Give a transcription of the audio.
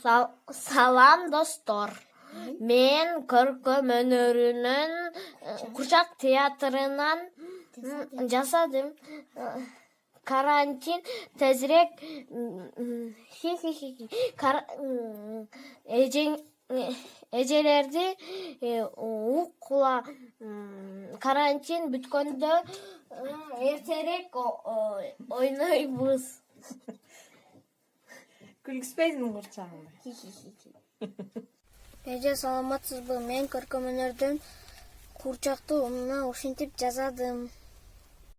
Салам, достор. Мен көркөм өнөрүнүн Курчак театрынан жасадым. Карантин тезирээк эжелерди укула. Карантин бүткөндө эртерээк ойнойбуз. Күлгүспөйсүңбү курчагыңда? Эже, саламатсызбы? Мен көркөм өнөрдөн Курчакты ушинтип жасадым.